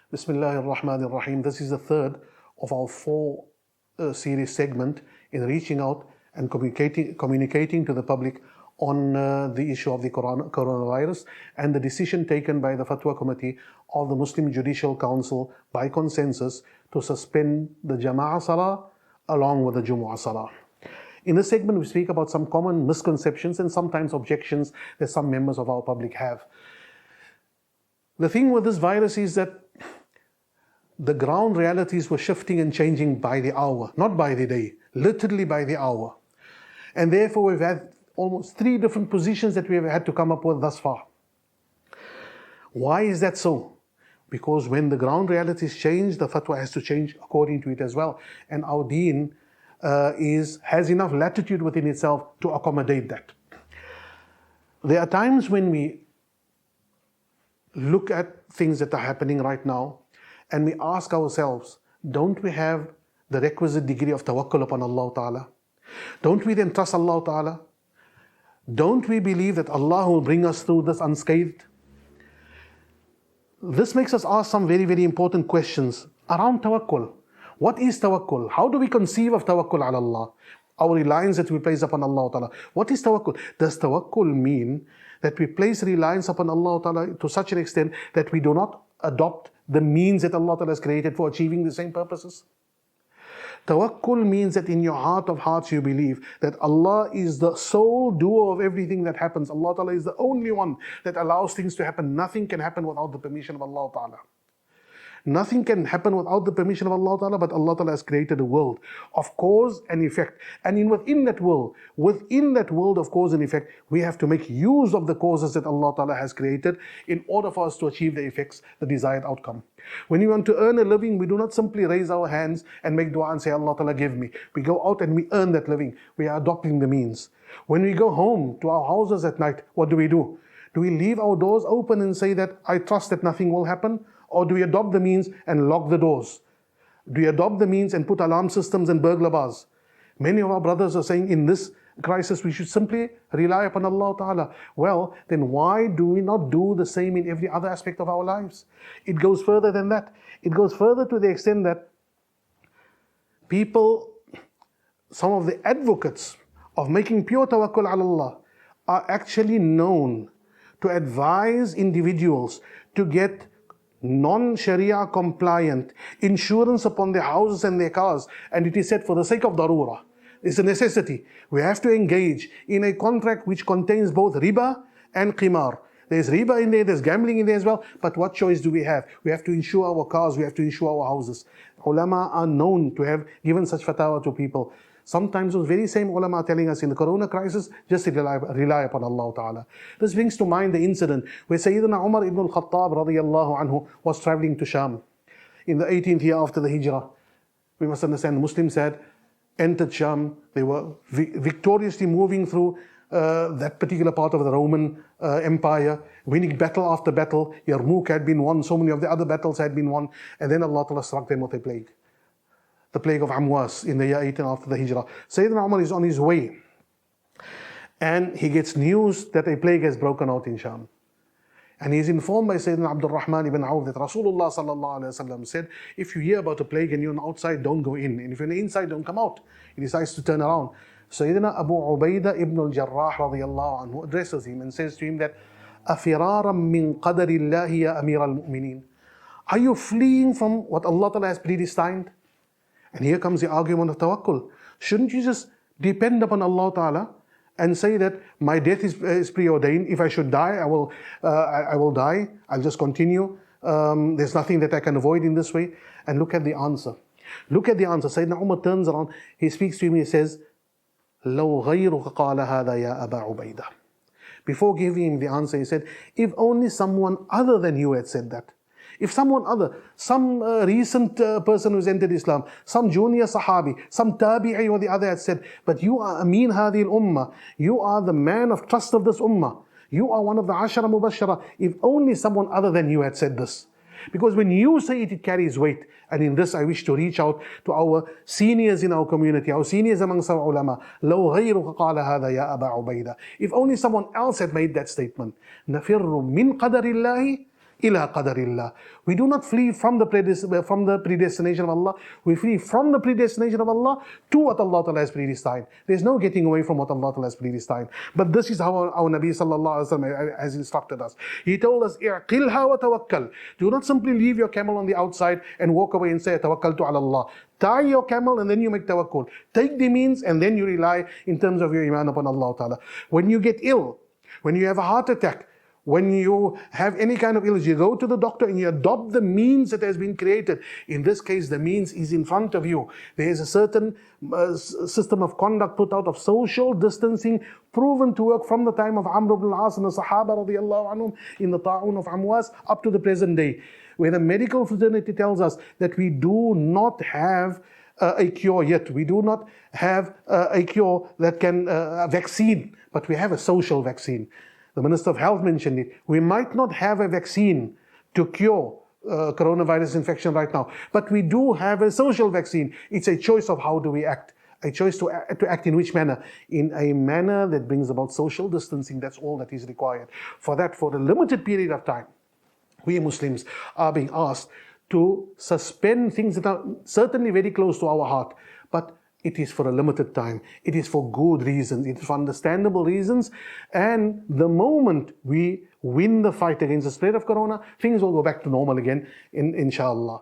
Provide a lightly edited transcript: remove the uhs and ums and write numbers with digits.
Bismillahir Rahmanir Rahim. This is the third of our four series segment in reaching out and communicating to the public on the issue of the coronavirus and the decision taken by the Fatwa Committee of the Muslim Judicial Council by consensus to suspend the Jama'ah Salah along with the Jama'ah Salah. In this segment, we speak about some common misconceptions and sometimes objections that some members of our public have. The thing with this virus is that the ground realities were shifting and changing by the hour, not by the day, literally by the hour. And therefore, we've had almost 3 different positions that we have had to come up with thus far. Why is that so? Because when the ground realities change, the fatwa has to change according to it as well. And our deen has enough latitude within itself to accommodate that. There are times when we look at things that are happening right now and we ask ourselves, don't we have the requisite degree of tawakkul upon Allah Ta'ala? Don't we then trust Allah Ta'ala? Don't we believe that Allah will bring us through this unscathed? This makes us ask some very, very important questions around tawakkul. What is tawakkul? How do we conceive of tawakkul ala Allah? Our reliance that we place upon Allah Ta'ala. What is tawakkul? Does tawakkul mean that we place reliance upon Allah Ta'ala to such an extent that we do not adopt the means that Allah Ta'ala has created for achieving the same purposes? Tawakkul means that in your heart of hearts you believe that Allah is the sole doer of everything that happens. Allah Ta'ala is the only one that allows things to happen. Nothing can happen without the permission of Allah Ta'ala. Nothing can happen without the permission of Allah Ta'ala, but Allah Ta'ala has created a world of cause and effect. And within that world of cause and effect, we have to make use of the causes that Allah Ta'ala has created in order for us to achieve the effects, the desired outcome. When we want to earn a living, we do not simply raise our hands and make dua and say, Allah Ta'ala give me. We go out and we earn that living. We are adopting the means. When we go home to our houses at night, what do? Do we leave our doors open and say that I trust that nothing will happen? Or do we adopt the means and lock the doors? Do we adopt the means and put alarm systems and burglar bars? Many of our brothers are saying in this crisis we should simply rely upon Allah Ta'ala. Well, then why do we not do the same in every other aspect of our lives? It goes further than that. It goes further to the extent that people, some of the advocates of making pure tawakkul ala Allah are actually known to advise individuals to get non-Sharia compliant insurance upon their houses and their cars, and it is said for the sake of darura. It's a necessity. We have to engage in a contract which contains both riba and qimar. There's riba in there, there's gambling in there as well, but what choice do we have? We have to insure our cars, we have to insure our houses. Ulama are known to have given such fatwa to people. Sometimes those very same ulama are telling us in the corona crisis, just rely upon Allah Ta'ala. This brings to mind the incident where Sayyidina Umar ibn al-Khattab radiyallahu anhu was traveling to Sham in the 18th year after the Hijrah. We must understand the Muslims had entered Sham. They were victoriously moving through that particular part of the Roman Empire, winning battle after battle. Yarmouk had been won, so many of the other battles had been won, and then Allah Ta'ala struck them with a plague. The plague of Amwas in the year 18 after the Hijrah. Sayyidina Umar is on his way and he gets news that a plague has broken out in Sham. And he is informed by Sayyidina Abdul Rahman ibn Auf that Rasulullah sallallahu alayhi wa sallam said, if you hear about a plague and you're on the outside, don't go in. And if you're on the inside, don't come out. He decides to turn around. Sayyidina Abu Ubaidah ibn al-Jarrah radiyallahu anhu addresses him and says to him that, أَفِرَارًا مِّن قَدَرِ اللَّهِ يَا أَمِيرَ الْمُؤْمِنِينَ. Are you fleeing from what Allah Ta'ala has predestined? And here comes the argument of tawakkul. Shouldn't you just depend upon Allah Ta'ala and say that my death is preordained. If I should die, I will die. I'll just continue. There's nothing that I can avoid in this way. And look at the answer. Look at the answer. Sayyidina Umar turns around. He speaks to him. He says, لَوْ غَيْرُكَ قَالَ هَذَا يَا أَبَا عُبَيْدَةَ. Before giving him the answer, he said, if only someone other than you had said that. If someone other, some recent person who's entered Islam, some junior Sahabi, some Tabi'i or the other had said, but you are Ameen Hadhi al-Ummah, you are the man of trust of this Ummah, you are one of the Ashara Mubashara, if only someone other than you had said this. Because when you say it, it carries weight. And in this I wish to reach out to our seniors in our community, our seniors amongst our ulama. لَوْ غَيْرُكَ قَالَ هَذَا يَا أَبَا عُبَيْدَةَ. If only someone else had made that statement. نَفِرُّ مِنْ قَدَرِ اللَّهِ ila qadarillah. We do not flee from the predestination of Allah. We flee from the predestination of Allah to what Allah Ta'ala has predestined. There's no getting away from what Allah Ta'ala has predestined. But this is how our Nabi Sallallahu Alaihi Wasallam has instructed us. He told us, i'qilha wa tawakkal. Do not simply leave your camel on the outside and walk away and say, tawakkaltu ala Allah. Tie your camel and then you make tawakkul. Take the means and then you rely in terms of your iman upon Allah Ta'ala. When you get ill, when you have a heart attack, when you have any kind of illness, you go to the doctor and you adopt the means that has been created. In this case, the means is in front of you. There is a certain system of conduct put out of social distancing, proven to work from the time of Amr ibn al-As and the Sahaba radiallahu anhum in the Ta'un of Amwas up to the present day, where the medical fraternity tells us that we do not have a cure yet. We do not have a cure that can, a vaccine, but we have a social vaccine. The Minister of Health mentioned it. We might not have a vaccine to cure coronavirus infection right now, but we do have a social vaccine. It's a choice of how do we act. A choice to act in which manner? In a manner that brings about social distancing. That's all that is required. For that, for a limited period of time, we Muslims are being asked to suspend things that are certainly very close to our heart, but it is for a limited time. It is for good reasons. It is for understandable reasons. And the moment we win the fight against the spread of corona, things will go back to normal again, inshallah.